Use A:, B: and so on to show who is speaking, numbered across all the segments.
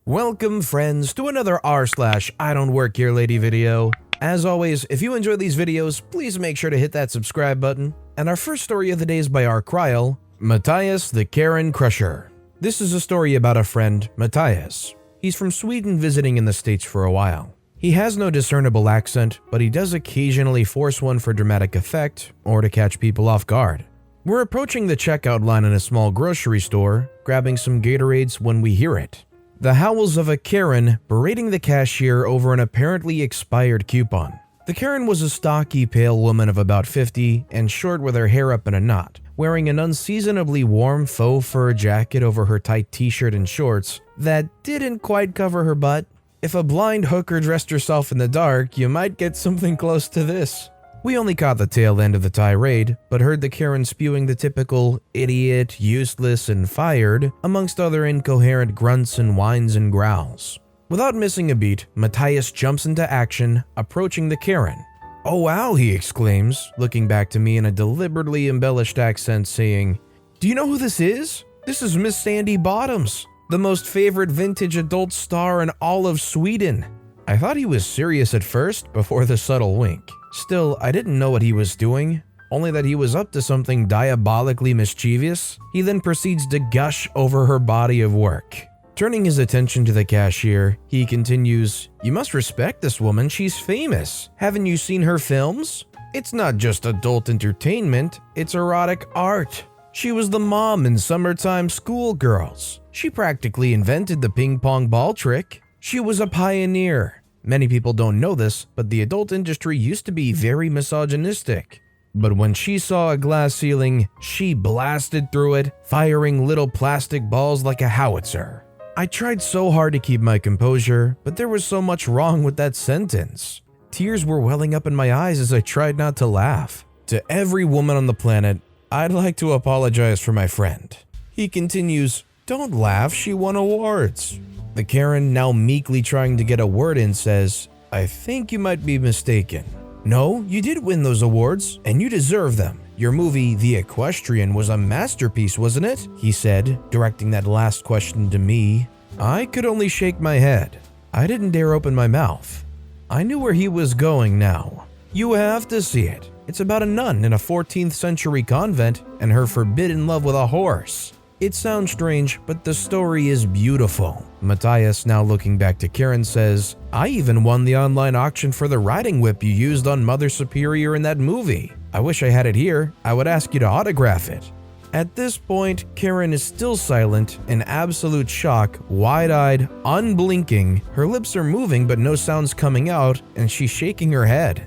A: Welcome friends to another r/idontworkherelady video. As always, if you enjoy these videos, please make sure to hit that subscribe button. And our first story of the day is by our Kryl, Mattias the Karen Crusher. This is a story about a friend, Mattias. He's from Sweden visiting in the States for a while. He has no discernible accent, but he does occasionally force one for dramatic effect or to catch people off guard. We're approaching the checkout line in a small grocery store, grabbing some Gatorades when we hear it. The howls of a Karen berating the cashier over an apparently expired coupon. The Karen was a stocky, pale woman of about 50 and short with her hair up in a knot, wearing an unseasonably warm faux fur jacket over her tight t-shirt and shorts that didn't quite cover her butt. If a blind hooker dressed herself in the dark, you might get something close to this. We only caught the tail end of the tirade, but heard the Karen spewing the typical idiot, useless, and fired, amongst other incoherent grunts and whines and growls. Without missing a beat, Mattias jumps into action, approaching the Karen. "Oh wow," he exclaims, looking back to me in a deliberately embellished accent saying, "Do you know who this is? This is Miss Sandy Bottoms, the most favorite vintage adult star in all of Sweden." I thought he was serious at first, before the subtle wink. Still, I didn't know what he was doing, only that he was up to something diabolically mischievous. He then proceeds to gush over her body of work. Turning his attention to the cashier, he continues, "You must respect this woman, she's famous. Haven't you seen her films? It's not just adult entertainment, it's erotic art. She was the mom in Summertime Schoolgirls. She practically invented the ping pong ball trick. She was a pioneer. Many people don't know this, but the adult industry used to be very misogynistic. But when she saw a glass ceiling, she blasted through it, firing little plastic balls like a howitzer." I tried so hard to keep my composure, but there was so much wrong with that sentence. Tears were welling up in my eyes as I tried not to laugh. To every woman on the planet, I'd like to apologize for my friend. He continues, "Don't laugh, she won awards." The Karen, now meekly trying to get a word in, says, "I think you might be mistaken. No, you did win those awards, and you deserve them. Your movie, The Equestrian, was a masterpiece, wasn't it?" he said, directing that last question to me. I could only shake my head. I didn't dare open my mouth. I knew where he was going now. "You have to see it. It's about a nun in a 14th century convent and her forbidden love with a horse. It sounds strange, but the story is beautiful." Mattias, now looking back to Karen, says, "I even won the online auction for the riding whip you used on Mother Superior in that movie. I wish I had it here. I would ask you to autograph it." At this point, Karen is still silent, in absolute shock, wide-eyed, unblinking. Her lips are moving but no sounds coming out, and she's shaking her head.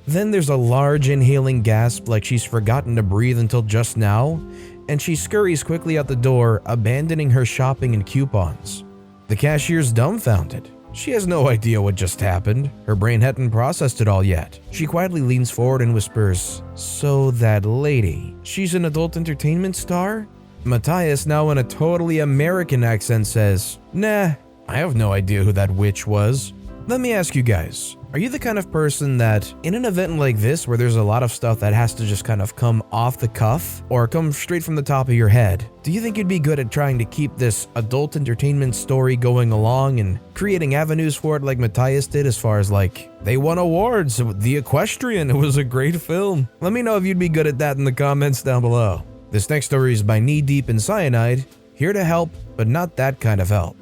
A: Then there's a large inhaling gasp like she's forgotten to breathe until just now, and she scurries quickly out the door, abandoning her shopping and coupons. The cashier's dumbfounded. She has no idea what just happened. Her brain hadn't processed it all yet. She quietly leans forward and whispers, "So that lady, she's an adult entertainment star?" Mattias, now in a totally American accent, says, "Nah, I have no idea who that witch was." Let me ask you guys, are you the kind of person that, in an event like this where there's a lot of stuff that has to just kind of come off the cuff or come straight from the top of your head, do you think you'd be good at trying to keep this adult entertainment story going along and creating avenues for it like Mattias did, as far as like, they won awards, The Equestrian, it was a great film? Let me know if you'd be good at that in the comments down below. This next story is by Knee Deep in Cyanide, here to help, but not that kind of help.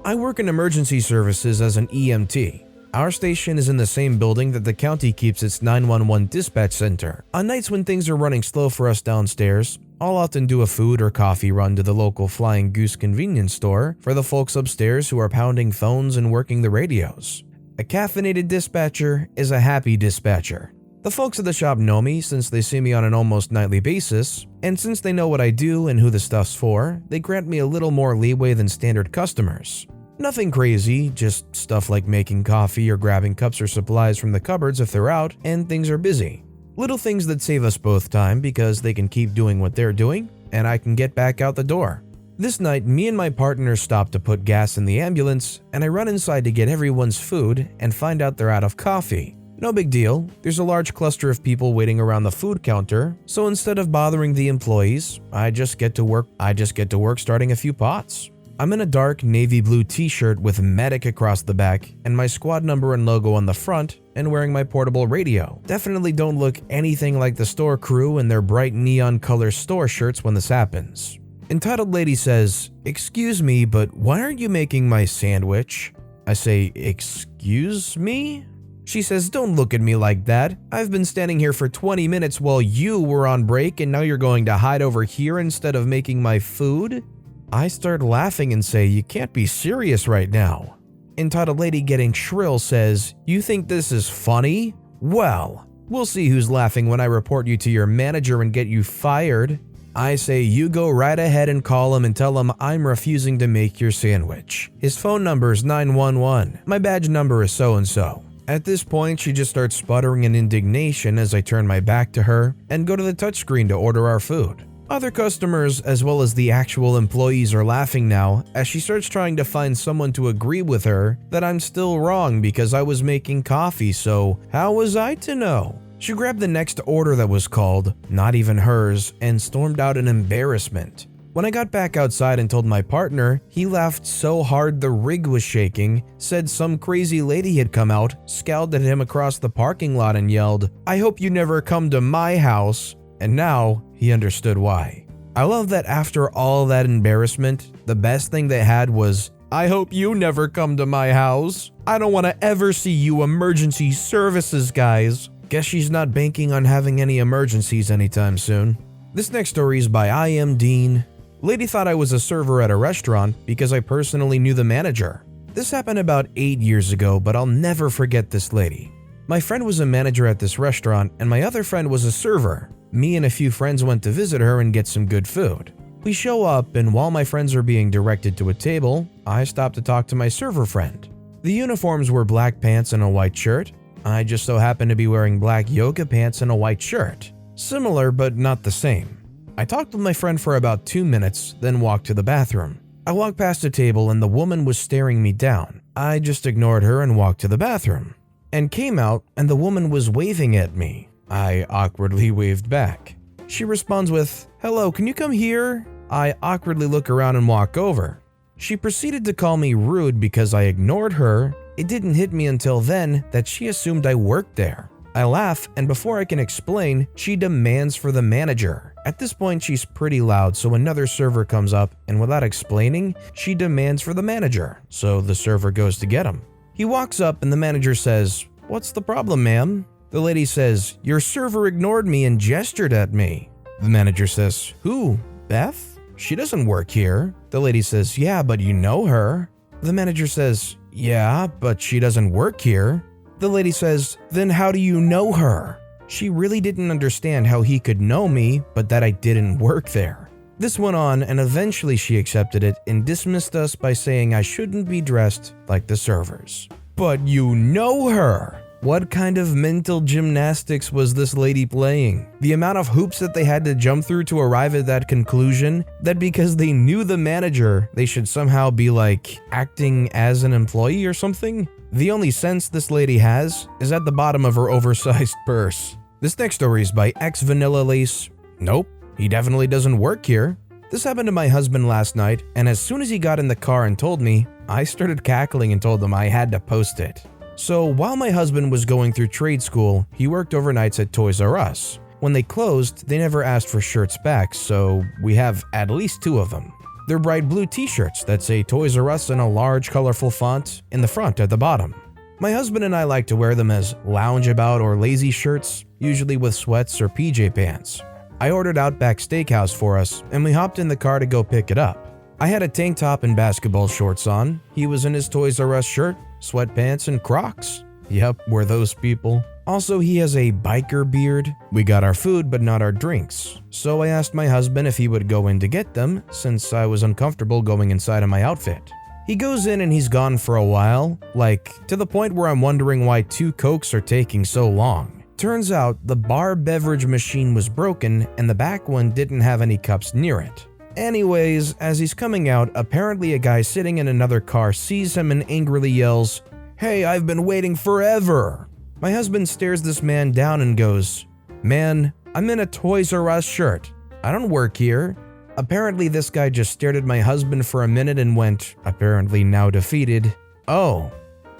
A: I work in emergency services as an EMT. Our station is in the same building that the county keeps its 911 dispatch center. On nights when things are running slow for us downstairs, I'll often do a food or coffee run to the local Flying Goose convenience store for the folks upstairs who are pounding phones and working the radios. A caffeinated dispatcher is a happy dispatcher. The folks at the shop know me since they see me on an almost nightly basis, and since they know what I do and who the stuff's for, they grant me a little more leeway than standard customers. Nothing crazy, just stuff like making coffee or grabbing cups or supplies from the cupboards if they're out and things are busy. Little things that save us both time because they can keep doing what they're doing and I can get back out the door. This night, me and my partner stop to put gas in the ambulance and I run inside to get everyone's food and find out they're out of coffee. No big deal, there's a large cluster of people waiting around the food counter, so instead of bothering the employees, I just get to work starting a few pots. I'm in a dark navy blue t-shirt with medic across the back and my squad number and logo on the front and wearing my portable radio. Definitely don't look anything like the store crew in their bright neon color store shirts when this happens. Entitled lady says, "Excuse me, but why aren't you making my sandwich?" I say, "Excuse me?" She says, "Don't look at me like that. I've been standing here for 20 minutes while you were on break and now you're going to hide over here instead of making my food?" I start laughing and say, "You can't be serious right now." Entitled lady getting shrill says, "You think this is funny? Well, we'll see who's laughing when I report you to your manager and get you fired." I say, "You go right ahead and call him and tell him I'm refusing to make your sandwich. His phone number is 911. My badge number is so-and-so." At this point, she just starts sputtering in indignation as I turn my back to her and go to the touchscreen to order our food. Other customers, as well as the actual employees, are laughing now as she starts trying to find someone to agree with her that I'm still wrong because I was making coffee, so how was I to know? She grabbed the next order that was called, not even hers, and stormed out in embarrassment. When I got back outside and told my partner, he laughed so hard the rig was shaking, said some crazy lady had come out, scowled at him across the parking lot and yelled, "I hope you never come to my house," and now he understood why. I love that after all that embarrassment, the best thing they had was, "I hope you never come to my house. I don't want to ever see you emergency services guys." Guess she's not banking on having any emergencies anytime soon. This next story is by I Am Dean. Lady thought I was a server at a restaurant because I personally knew the manager. This happened about 8 years ago, but I'll never forget this lady. My friend was a manager at this restaurant and my other friend was a server. Me and a few friends went to visit her and get some good food. We show up and while my friends are being directed to a table, I stop to talk to my server friend. The uniforms were black pants and a white shirt. I just so happened to be wearing black yoga pants and a white shirt. Similar, but not the same. I talked with my friend for about 2 minutes, then walked to the bathroom. I walked past a table and the woman was staring me down. I just ignored her and walked to the bathroom. And came out and the woman was waving at me. I awkwardly waved back. She responds with, "Hello, can you come here?" I awkwardly look around and walk over. She proceeded to call me rude because I ignored her. It didn't hit me until then that she assumed I worked there. I laugh, and before I can explain, she demands for the manager. At this point, she's pretty loud, so another server comes up, and without explaining, she demands for the manager, so the server goes to get him. He walks up, and the manager says, "What's the problem, ma'am?" The lady says, "Your server ignored me and gestured at me." The manager says, "Who? Beth? She doesn't work here." The lady says, "Yeah, but you know her." The manager says, "Yeah, but she doesn't work here." The lady says, "Then how do you know her?" She really didn't understand how he could know me, but that I didn't work there. This went on, and eventually she accepted it and dismissed us by saying I shouldn't be dressed like the servers. But you know her! What kind of mental gymnastics was this lady playing? The amount of hoops that they had to jump through to arrive at that conclusion, that because they knew the manager, they should somehow be like acting as an employee or something? The only sense this lady has is at the bottom of her oversized purse. This next story is by X Vanilla Lace. Nope, he definitely doesn't work here. This happened to my husband last night, and as soon as he got in the car and told me, I started cackling and told him I had to post it. So while my husband was going through trade school, he worked overnights at Toys R Us. When they closed, they never asked for shirts back, so we have at least 2 of them. They're bright blue t-shirts that say Toys R Us in a large colorful font in the front at the bottom. My husband and I like to wear them as loungeabout or lazy shirts, usually with sweats or PJ pants. I ordered Outback Steakhouse for us, and we hopped in the car to go pick it up. I had a tank top and basketball shorts on. He was in his Toys R Us shirt, sweatpants, and Crocs. Yep, we're those people. Also, he has a biker beard. We got our food, but not our drinks. So I asked my husband if he would go in to get them, since I was uncomfortable going inside of my outfit. He goes in and he's gone for a while, like to the point where I'm wondering why 2 Cokes are taking so long. Turns out the bar beverage machine was broken and the back one didn't have any cups near it. Anyways, as he's coming out, apparently a guy sitting in another car sees him and angrily yells, "Hey, I've been waiting forever." My husband stares this man down and goes, "Man, I'm in a Toys R Us shirt. I don't work here." Apparently this guy just stared at my husband for a minute and went, apparently now defeated, "Oh,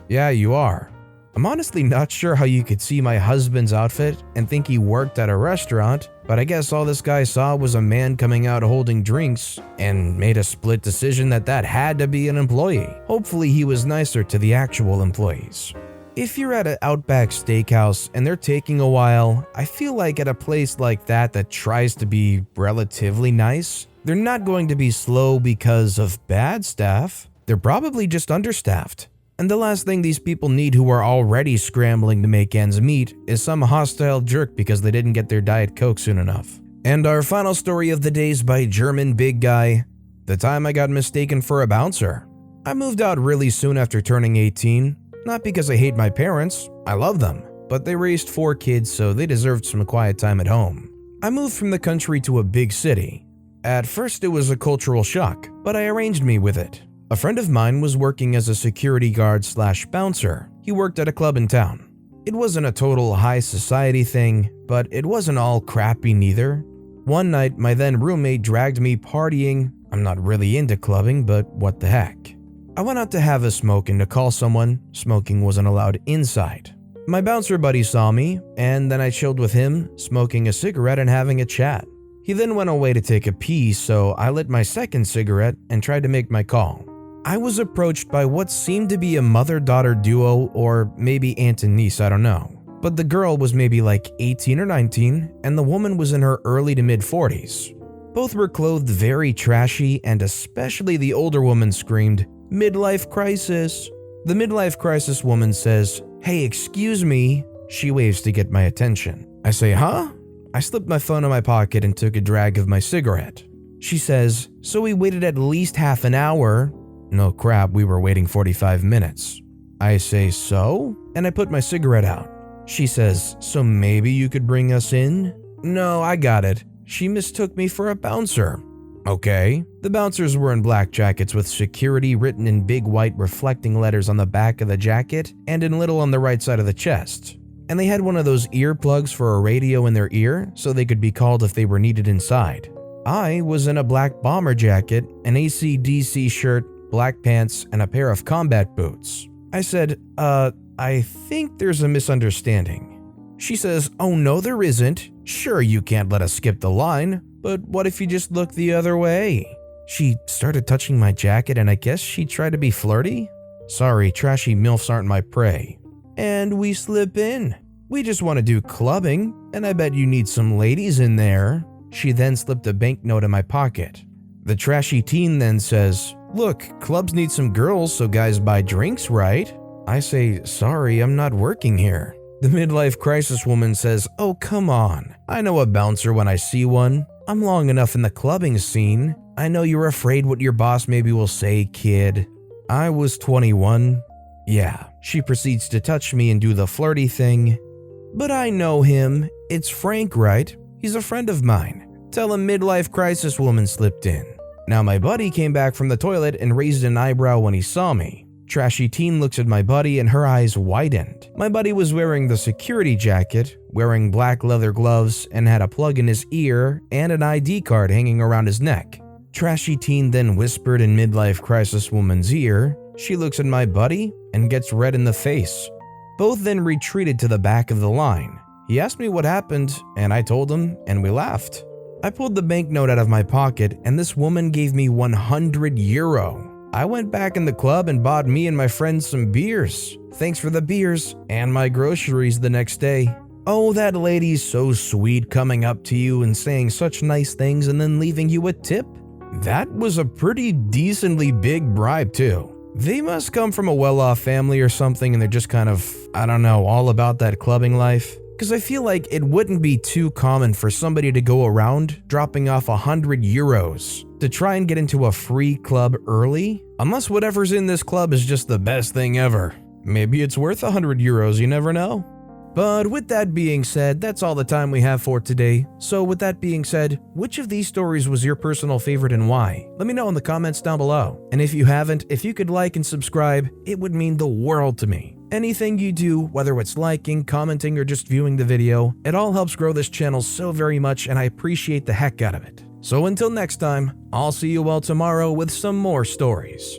A: yeah, you are." I'm honestly not sure how you could see my husband's outfit and think he worked at a restaurant, but I guess all this guy saw was a man coming out holding drinks and made a split decision that had to be an employee. Hopefully he was nicer to the actual employees. If you're at an Outback Steakhouse and they're taking a while, I feel like at a place like that tries to be relatively nice, they're not going to be slow because of bad staff. They're probably just understaffed. And the last thing these people need who are already scrambling to make ends meet is some hostile jerk because they didn't get their Diet Coke soon enough. And our final story of the day is by German Big Guy, the time I got mistaken for a bouncer. I moved out really soon after turning 18, not because I hate my parents, I love them, but they raised 4 kids so they deserved some quiet time at home. I moved from the country to a big city. At first it was a cultural shock, but I arranged me with it. A friend of mine was working as a security guard / bouncer. He worked at a club in town. It wasn't a total high society thing, but it wasn't all crappy neither. One night, my then roommate dragged me partying. I'm not really into clubbing, but what the heck. I went out to have a smoke and to call someone. Smoking wasn't allowed inside. My bouncer buddy saw me, and then I chilled with him, smoking a cigarette and having a chat. He then went away to take a pee, so I lit my second cigarette and tried to make my call. I was approached by what seemed to be a mother-daughter duo, or maybe aunt and niece, I don't know. But the girl was maybe like 18 or 19, and the woman was in her early to mid-40s. Both were clothed very trashy, and especially the older woman screamed, "Midlife crisis." The midlife crisis woman says, "Hey, excuse me." She waves to get my attention. I say, "Huh?" I slipped my phone in my pocket and took a drag of my cigarette. She says, "So we waited at least half an hour." No crap, we were waiting 45 minutes. I say, "So?" And I put my cigarette out. She says, "So maybe you could bring us in?" No, I got it. She mistook me for a bouncer. Okay. The bouncers were in black jackets with security written in big white reflecting letters on the back of the jacket and in little on the right side of the chest. And they had one of those earplugs for a radio in their ear so they could be called if they were needed inside. I was in a black bomber jacket, an AC/DC shirt, black pants, and a pair of combat boots. I said, I think there's a misunderstanding." She says, "Oh no, there isn't. Sure, you can't let us skip the line, but what if you just look the other way?" She started touching my jacket and I guess she tried to be flirty. Sorry, trashy MILFs aren't my prey. And we slip in. "We just want to do clubbing, and I bet you need some ladies in there." She then slipped a banknote in my pocket. The trashy teen then says, "Look, clubs need some girls so guys buy drinks, right?" I say, "Sorry, I'm not working here." The midlife crisis woman says, "Oh, come on. I know a bouncer when I see one. I'm long enough in the clubbing scene. I know you're afraid what your boss maybe will say, kid." I was 21. Yeah, she proceeds to touch me and do the flirty thing. "But I know him. It's Frank, right? He's a friend of mine. Tell him midlife crisis woman slipped in." Now my buddy came back from the toilet and raised an eyebrow when he saw me. Trashy teen looks at my buddy and her eyes widened. My buddy was wearing the security jacket, wearing black leather gloves, and had a plug in his ear and an ID card hanging around his neck. Trashy teen then whispered in midlife crisis woman's ear. She looks at my buddy and gets red in the face. Both then retreated to the back of the line. He asked me what happened, and I told him, and we laughed. I pulled the banknote out of my pocket, and this woman gave me €100. I went back in the club and bought me and my friends some beers. Thanks for the beers and my groceries the next day. Oh, that lady's so sweet coming up to you and saying such nice things and then leaving you a tip. That was a pretty decently big bribe too. They must come from a well-off family or something and they're just kind of, I don't know, all about that clubbing life. Because I feel like it wouldn't be too common for somebody to go around dropping off €100 to try and get into a free club early, unless whatever's in this club is just the best thing ever. Maybe it's worth €100, you never know. But with that being said, that's all the time we have for today. So with that being said, which of these stories was your personal favorite and why? Let me know in the comments down below. And if you haven't, if you could like and subscribe, it would mean the world to me. Anything you do, whether it's liking, commenting, or just viewing the video, it all helps grow this channel so very much and I appreciate the heck out of it. So until next time, I'll see you all tomorrow with some more stories.